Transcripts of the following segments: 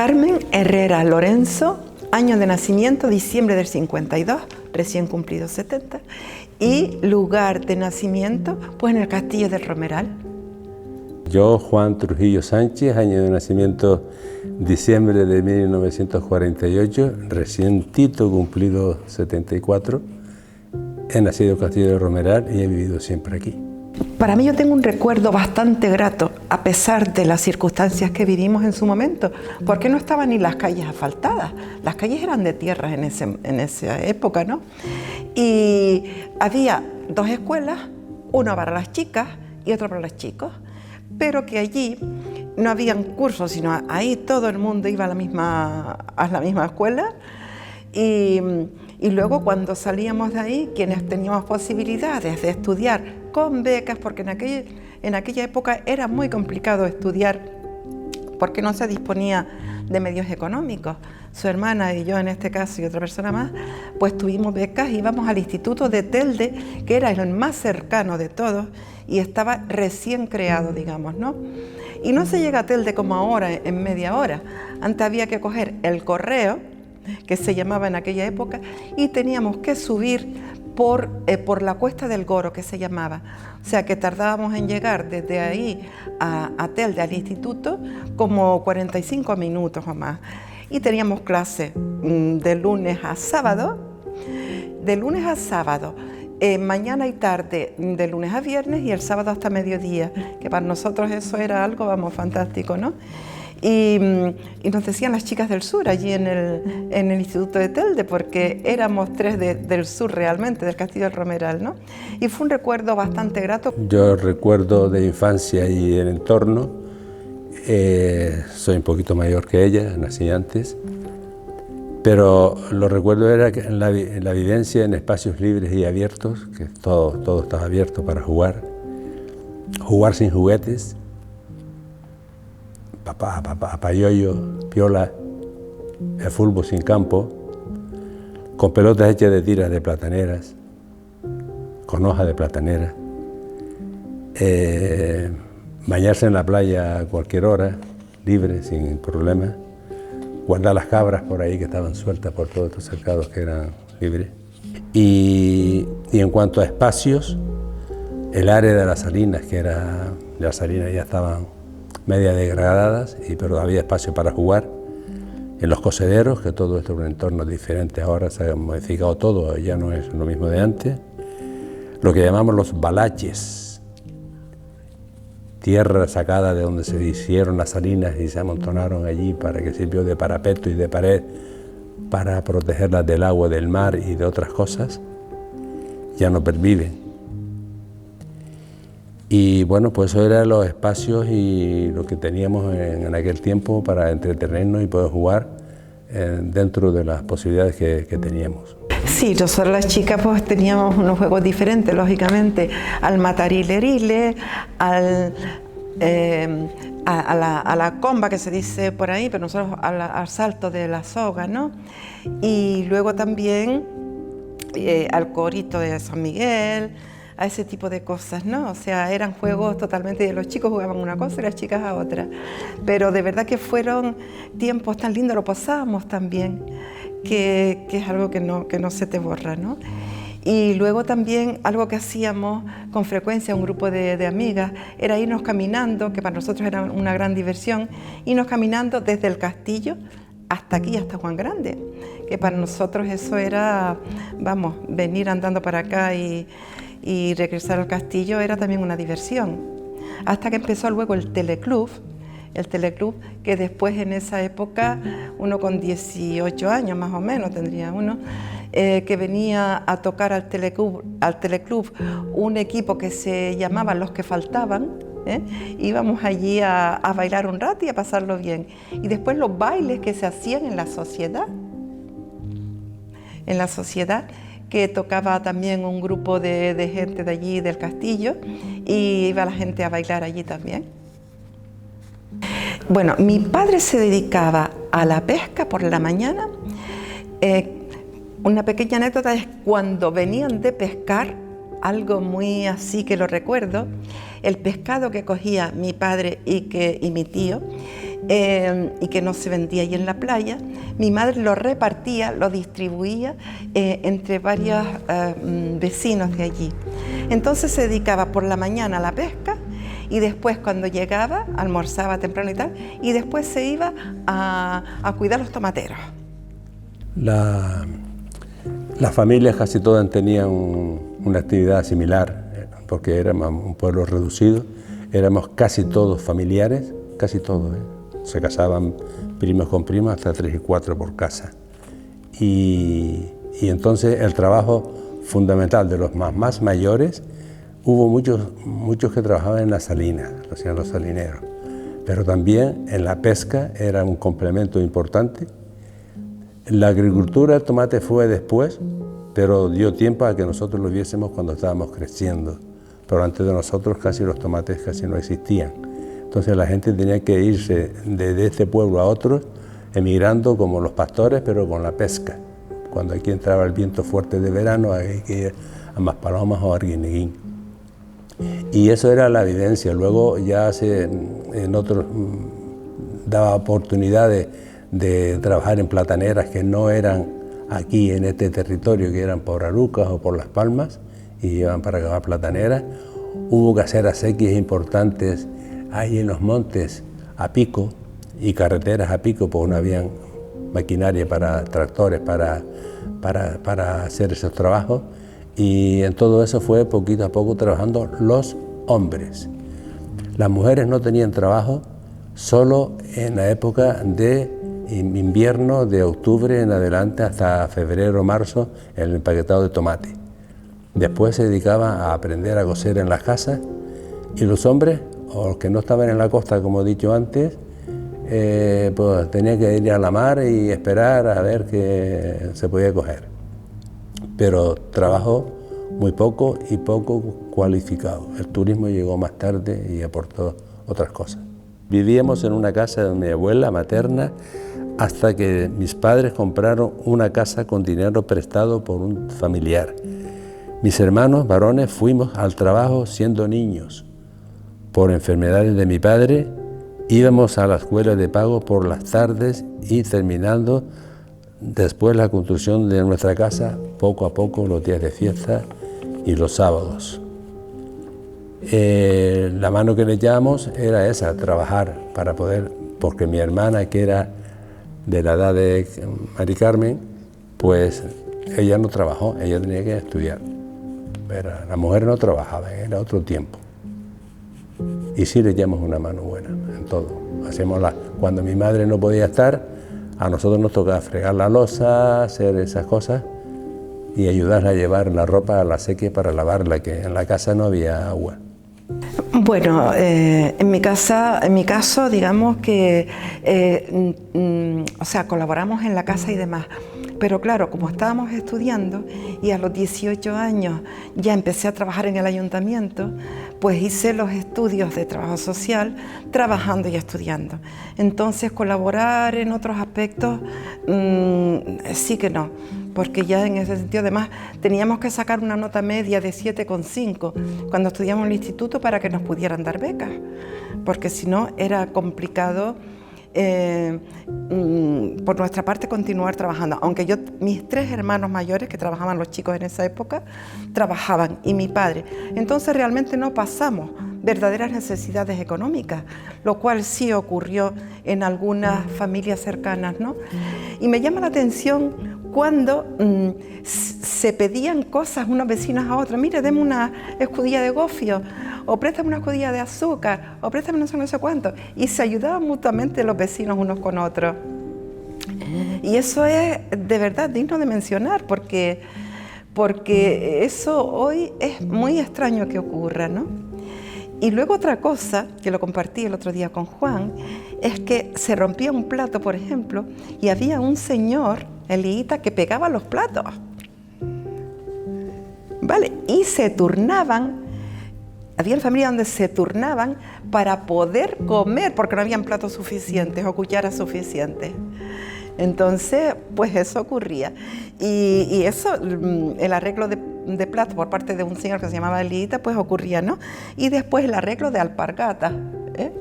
Carmen Herrera Lorenzo, año de nacimiento, diciembre del 52, recién cumplido 70, y lugar de nacimiento, pues en el Castillo del Romeral. Yo, Juan Trujillo Sánchez, año de nacimiento, diciembre de 1948, recientito cumplido 74, he nacido en Castillo del Romeral y he vivido siempre aquí. Para mí yo tengo un recuerdo bastante grato, a pesar de las circunstancias que vivimos en su momento, porque no estaban ni las calles asfaltadas, las calles eran de tierra en esa época, ¿no? Y había dos escuelas, una para las chicas y otra para los chicos, pero que allí no habían cursos, sino ahí todo el mundo iba a la misma escuela. Y luego cuando salíamos de ahí, quienes teníamos posibilidades de estudiar con becas, porque en aquella época era muy complicado estudiar porque no se disponía de medios económicos. Su hermana y yo, en este caso, y otra persona más, pues tuvimos becas, íbamos al Instituto de Telde, que era el más cercano de todos y estaba recién creado, digamos, ¿no? Y no se llega a Telde como ahora, en media hora. Antes había que coger el correo, que se llamaba en aquella época, y teníamos que subir por la Cuesta del Goro, que se llamaba. O sea que tardábamos en llegar desde ahí a Telde, al instituto, como 45 minutos o más. Y teníamos clase de lunes a sábado, mañana y tarde, de lunes a viernes, y el sábado hasta mediodía, que para nosotros eso era algo, vamos, fantástico, ¿no? Y nos decían las chicas del sur, allí en el Instituto de Telde, porque éramos tres del sur realmente, del Castillo del Romeral, ¿no? Y fue un recuerdo bastante grato. Yo recuerdo de infancia y el entorno, soy un poquito mayor que ella, nací antes, pero lo recuerdo era que la vivencia en espacios libres y abiertos, que todo estaba abierto para jugar sin juguetes, papayoyo, piola, el fútbol sin campo, con pelotas hechas de tiras de plataneras, con hojas de platanera, bañarse en la playa a cualquier hora, libre, sin problema, guardar las cabras por ahí que estaban sueltas por todos estos cercados que eran libres. Y en cuanto a espacios, el área de las salinas, las salinas ya estaban media degradadas, pero había espacio para jugar. En los cocederos, que todo esto es un entorno diferente, ahora se ha modificado todo, ya no es lo mismo de antes. Lo que llamamos los balaches, tierra sacada de donde se hicieron las salinas y se amontonaron allí para que sirvió de parapeto y de pared para protegerlas del agua del mar y de otras cosas, ya no perviven. Y bueno, pues eso eran los espacios y lo que teníamos en aquel tiempo para entretenernos y poder jugar dentro de las posibilidades que teníamos. Sí, nosotros las chicas pues teníamos unos juegos diferentes, lógicamente, al matarilerile, a la comba que se dice por ahí, pero nosotros al salto de la soga, ¿no? Y luego también al corito de San Miguel, a ese tipo de cosas, ¿no? O sea, eran juegos totalmente, los chicos jugaban una cosa y las chicas a otra, pero de verdad que fueron tiempos tan lindos, lo pasábamos tan bien, que es algo que no se te borra, ¿no? Y luego también algo que hacíamos con frecuencia, un grupo de amigas, era irnos caminando, que para nosotros era una gran diversión, irnos caminando desde el castillo hasta aquí, hasta Juan Grande, que para nosotros eso era, vamos, venir andando para acá y regresar al castillo era también una diversión. Hasta que empezó luego el teleclub, que después en esa época, uno con 18 años más o menos tendría uno, que venía a tocar al teleclub un equipo que se llamaba Los que Faltaban, íbamos allí a bailar un rato y a pasarlo bien. Y después los bailes que se hacían en la sociedad, que tocaba también un grupo de gente de allí, del castillo, y iba la gente a bailar allí también. Bueno, mi padre se dedicaba a la pesca por la mañana. Una pequeña anécdota es cuando venían de pescar, algo muy así que lo recuerdo, el pescado que cogía mi padre y mi tío, y que no se vendía ahí en la playa. Mi madre lo repartía, lo distribuía entre varios vecinos de allí. Entonces se dedicaba por la mañana a la pesca y después cuando llegaba, almorzaba temprano y tal, y después se iba a cuidar los tomateros. Las familias casi todas tenían una actividad similar, porque éramos un pueblo reducido, éramos casi todos familiares, casi todos, se casaban primos con primas, hasta 3 y 4 por casa. Y entonces el trabajo fundamental de los más mayores, hubo muchos que trabajaban en la salina, lo hacían los salineros, pero también en la pesca era un complemento importante. La agricultura, el tomate fue después, pero dio tiempo a que nosotros lo viésemos cuando estábamos creciendo. Pero antes de nosotros casi los tomates casi no existían. Entonces la gente tenía que irse de este pueblo a otro, emigrando como los pastores, pero con la pesca. Cuando aquí entraba el viento fuerte de verano, hay que ir a Maspalomas o a Arguineguín. Y eso era la evidencia. Luego ya en otros daba oportunidades de trabajar en plataneras que no eran aquí en este territorio, que eran por Arucas o por Las Palmas, y iban para acabar plataneras. Hubo que hacer acequias importantes ahí en los montes a pico y carreteras a pico, porque no habían maquinaria para tractores para hacer esos trabajos, y en todo eso fue poquito a poco trabajando los hombres. Las mujeres no tenían trabajo solo en la época de invierno, de octubre en adelante hasta febrero o marzo, en el empaquetado de tomate. Después se dedicaban a aprender a coser en las casas, y los hombres, o los que no estaban en la costa, como he dicho antes, pues tenían que ir a la mar y esperar a ver qué se podía coger. Pero trabajo muy poco y poco cualificado. El turismo llegó más tarde y aportó otras cosas. Vivíamos en una casa de mi abuela materna hasta que mis padres compraron una casa con dinero prestado por un familiar. Mis hermanos varones fuimos al trabajo siendo niños. Por enfermedades de mi padre, íbamos a la escuela de pago por las tardes y terminando después la construcción de nuestra casa, poco a poco, los días de fiesta y los sábados. La mano que le echábamos era esa, trabajar para poder, porque mi hermana, que era de la edad de Mari Carmen, pues ella no trabajó, ella tenía que estudiar. Pero la mujer no trabajaba, era otro tiempo. Y sí le echamos una mano buena en todo. Cuando mi madre no podía estar, a nosotros nos tocaba fregar la loza, hacer esas cosas y ayudarla a llevar la ropa a la sequía para lavarla, que en la casa no había agua. Bueno, en mi caso, digamos que, colaboramos en la casa y demás. Pero claro, como estábamos estudiando y a los 18 años ya empecé a trabajar en el ayuntamiento, pues hice los estudios de trabajo social trabajando y estudiando. Entonces colaborar en otros aspectos sí que no, porque ya en ese sentido además teníamos que sacar una nota media de 7,5 cuando estudiamos en el instituto para que nos pudieran dar becas, porque si no era complicado por nuestra parte continuar trabajando, aunque mis 3 hermanos mayores, que trabajaban los chicos en esa época, trabajaban, y mi padre. Entonces realmente no pasamos verdaderas necesidades económicas, lo cual sí ocurrió en algunas familias cercanas, ¿no? Y me llama la atención cuando se pedían cosas unos vecinos a otros. Mire, deme una escudilla de gofio, o préstame una escudilla de azúcar, o préstame no sé cuánto. Y se ayudaban mutuamente los vecinos unos con otros. Y eso es de verdad digno de mencionar, porque eso hoy es muy extraño que ocurra, ¿no? Y luego otra cosa, que lo compartí el otro día con Juan, es que se rompía un plato, por ejemplo, y había un señor, Eliita, que pegaba los platos. ¿Vale? Y se turnaban, había familias donde se turnaban para poder comer, porque no habían platos suficientes o cucharas suficientes. Entonces, pues eso ocurría. Y eso, el arreglo de platos por parte de un señor que se llamaba Eliita, pues ocurría, ¿no? Y después el arreglo de alpargatas,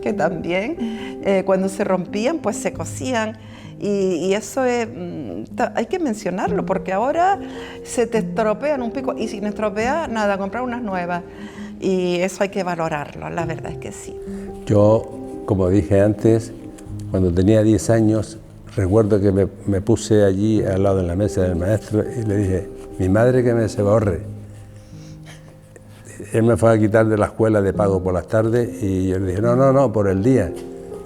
que también cuando se rompían, pues se cosían. Y eso hay que mencionarlo, porque ahora se te estropean un pico, y sin estropear, nada, comprar unas nuevas. Y eso hay que valorarlo, la verdad es que sí. Yo, como dije antes, cuando tenía 10 años, recuerdo que me puse allí al lado de la mesa del maestro y le dije, mi madre que me se borre. Él me fue a quitar de la escuela de pago por las tardes y yo le dije, no, por el día.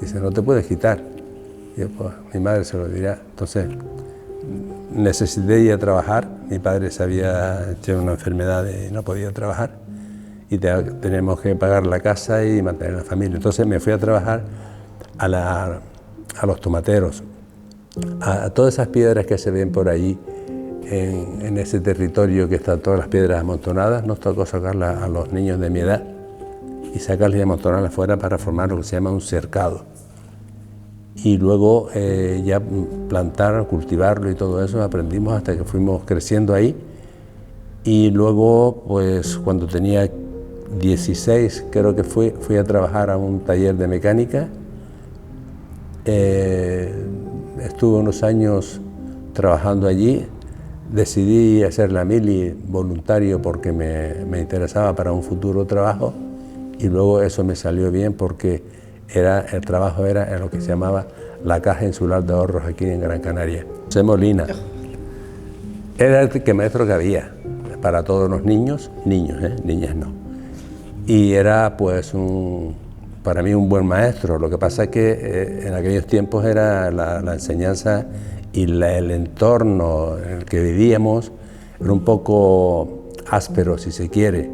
Dice, no te puedes quitar. Y yo, pues, mi madre se lo dirá. Entonces, necesité ir a trabajar. Mi padre se había hecho una enfermedad y no podía trabajar. Y teníamos que pagar la casa y mantener la familia. Entonces me fui a trabajar a los tomateros, a todas esas piedras que se ven por allí, en ese territorio que están todas las piedras amontonadas. Nos tocó sacarlas a los niños de mi edad y sacarlas y amontonarlas fuera para formar lo que se llama un cercado. Y luego ya plantar, cultivarlo y todo eso, aprendimos hasta que fuimos creciendo ahí. Y luego, pues cuando tenía 16, creo que fui a trabajar a un taller de mecánica. Estuve unos años trabajando allí. Decidí hacer la mili voluntario porque me interesaba para un futuro trabajo, y luego eso me salió bien porque el trabajo era en lo que se llamaba la Caja Insular de Ahorros aquí en Gran Canaria. José Molina era el maestro que había para todos los niños, niñas no. Y era pues para mí un buen maestro. Lo que pasa es que en aquellos tiempos era la enseñanza y el entorno en el que vivíamos era un poco áspero, si se quiere.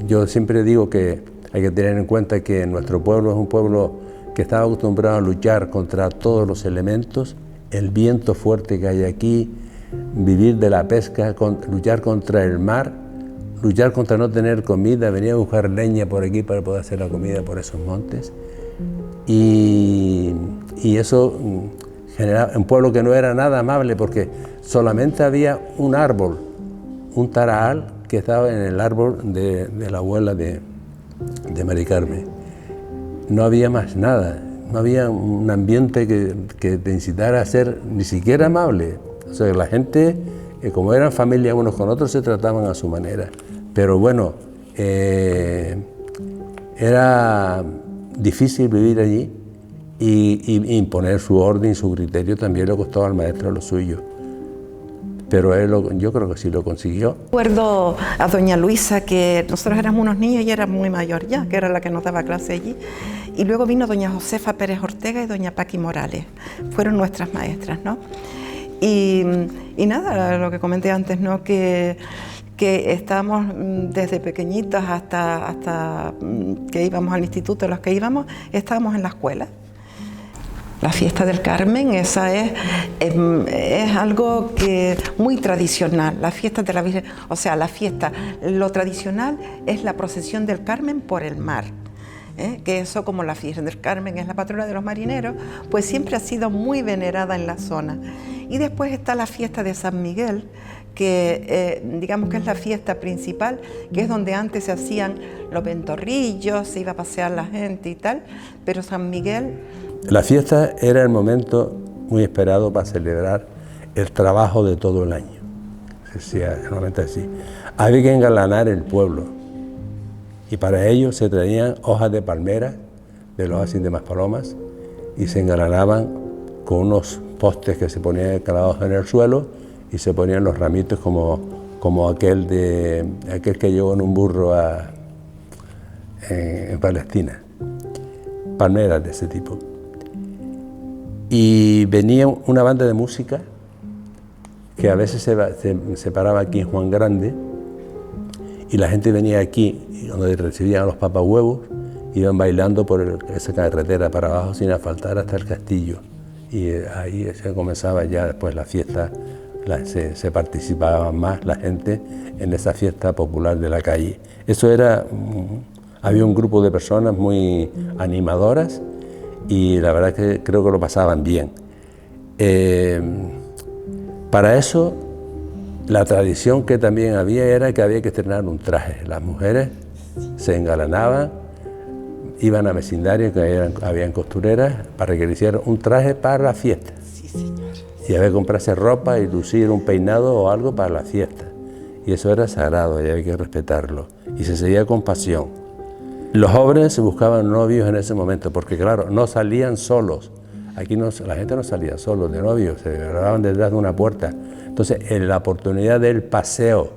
Yo siempre digo que hay que tener en cuenta que nuestro pueblo es un pueblo que estaba acostumbrado a luchar contra todos los elementos, el viento fuerte que hay aquí, vivir de la pesca, luchar contra el mar, luchar contra no tener comida, venir a buscar leña por aquí para poder hacer la comida por esos montes. Y eso generaba un pueblo que no era nada amable, porque solamente había un árbol, un taraal, que estaba en el árbol de la abuela de Mari Carmen. No había más nada, no había un ambiente que te incitara a ser ni siquiera amable. O sea, la gente, como eran familia unos con otros, se trataban a su manera. Pero bueno, era difícil vivir allí, y imponer su orden y su criterio también le costó al maestro lo suyo. Pero yo creo que sí lo consiguió. Recuerdo a doña Luisa, que nosotros éramos unos niños y era muy mayor ya, que era la que nos daba clase allí. Y luego vino doña Josefa Pérez Ortega y doña Paqui Morales. Fueron nuestras maestras, ¿no? Y nada, lo que comenté antes, ¿no? Que estábamos desde pequeñitos hasta que íbamos al instituto, los que íbamos, estábamos en la escuela. La fiesta del Carmen, esa es algo muy tradicional, la fiesta de la Virgen, o sea, lo tradicional es la procesión del Carmen por el mar. Que eso, como la Virgen del Carmen es la patrona de los marineros, pues siempre ha sido muy venerada en la zona. Y después está la fiesta de San Miguel, que digamos que es la fiesta principal, que es donde antes se hacían los ventorrillos, se iba a pasear la gente y tal, pero San Miguel... La fiesta era el momento muy esperado para celebrar el trabajo de todo el año. Se decía normalmente así. Había que engalanar el pueblo, y para ello se traían hojas de palmera de los oasis de Maspalomas y se engalanaban con unos postes que se ponían clavados en el suelo, y se ponían los ramitos como aquel que llevó en un burro en Palestina. Palmeras de ese tipo. Y venía una banda de música que a veces se paraba aquí en Juan Grande, y la gente venía aquí, donde recibían a los papahuevos, iban bailando por esa carretera para abajo sin asfaltar hasta el castillo. Y ahí se comenzaba ya después la fiesta, se participaba más la gente en esa fiesta popular de la calle. Eso había un grupo de personas muy animadoras, y la verdad es que creo que lo pasaban bien. Para eso, la tradición que también había era que había que estrenar un traje. Las mujeres se engalanaban iban a vecindarios que habían costureras para que le hicieran un traje para la fiesta. Sí, señor. Y había que comprarse ropa y lucir un peinado o algo para la fiesta. Y eso era sagrado y había que respetarlo. Y se seguía con pasión. Los jóvenes se buscaban novios en ese momento, porque claro, no salían solos. Aquí no, la gente no salía solos de novios, se grababan detrás de una puerta. Entonces, en la oportunidad del paseo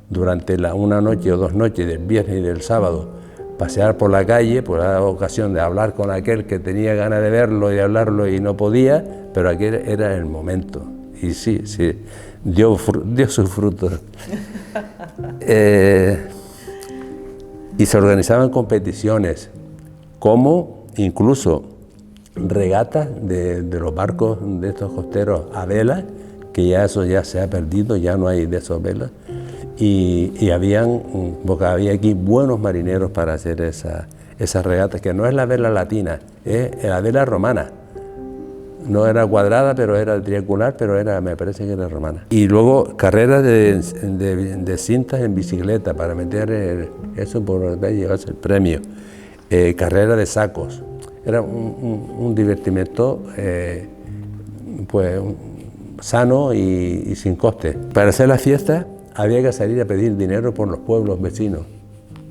durante una noche o 2 noches, del viernes y del sábado, pasear por la calle, pues era ocasión de hablar con aquel que tenía ganas de verlo y de hablarlo y no podía, pero aquel era el momento. Y sí, dio sus frutos. Y se organizaban competiciones, como incluso regatas de los barcos de estos costeros a vela, que ya eso ya se ha perdido, ya no hay de esos velas, porque había aquí buenos marineros para hacer esa regata, que no es la vela latina, es la vela romana. No era cuadrada, pero era triangular, pero me parece que era romana. Y luego carreras de cintas en bicicleta para meter eso por llevarse el premio. Carrera de sacos. Era un divertimento pues, sano y sin coste. Para hacer la fiesta había que salir a pedir dinero por los pueblos vecinos,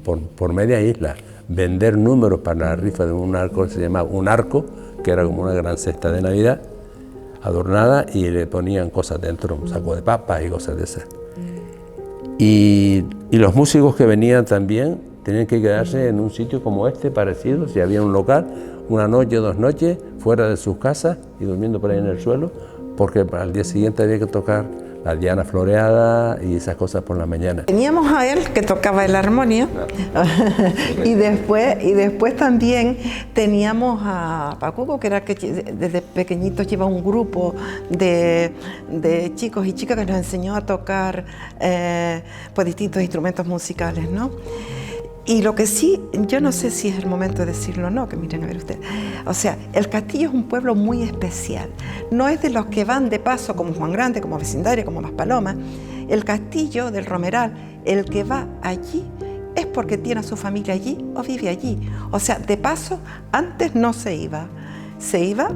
por media isla, vender números para la rifa de un arco que se llamaba un arco, que era como una gran cesta de Navidad, adornada, y le ponían cosas dentro, un saco de papas y cosas de esas. Y los músicos que venían también tenían que quedarse en un sitio como este, parecido, si había un local, 1 noche o 2 noches, fuera de sus casas y durmiendo por ahí en el suelo, porque para el día siguiente había que tocar la diana floreada y esas cosas por la mañana. Teníamos a él que tocaba el armonio y después también teníamos a Pacuco, que era que desde pequeñitos lleva un grupo de chicos y chicas que nos enseñó a tocar pues distintos instrumentos musicales, ¿no? Y lo que sí, yo no sé si es el momento de decirlo o no, que miren a ver ustedes. O sea, el Castillo es un pueblo muy especial. No es de los que van de paso como Juan Grande, como Vecindario, como Maspalomas. El Castillo del Romeral, el que va allí es porque tiene a su familia allí o vive allí. O sea, de paso, antes no se iba. Se iba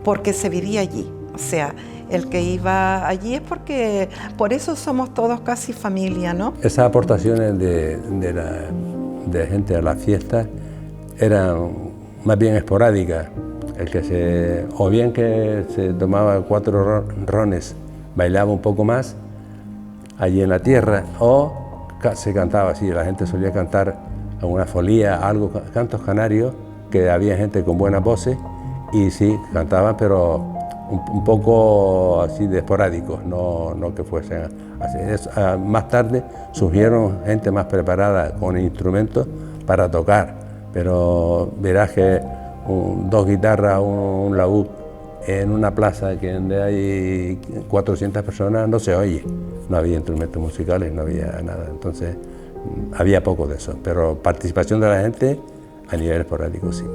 porque se vivía allí. O sea, el que iba allí es porque, por eso somos todos casi familia, ¿no? Esas aportaciones de gente a la fiesta eran más bien esporádicas. O bien que se tomaba 4 rones, bailaba un poco más allí en la tierra, o se cantaba así, la gente solía cantar alguna folía, algo, cantos canarios, que había gente con buenas voces, y sí, cantaban, pero un poco así de esporádicos, no que fuesen así. Más tarde surgieron gente más preparada con instrumentos para tocar, pero verás que 2 guitarras, un laúd en una plaza donde hay 400 personas no se oye, no había instrumentos musicales, no había nada, entonces había poco de eso, pero participación de la gente a nivel esporádico sí.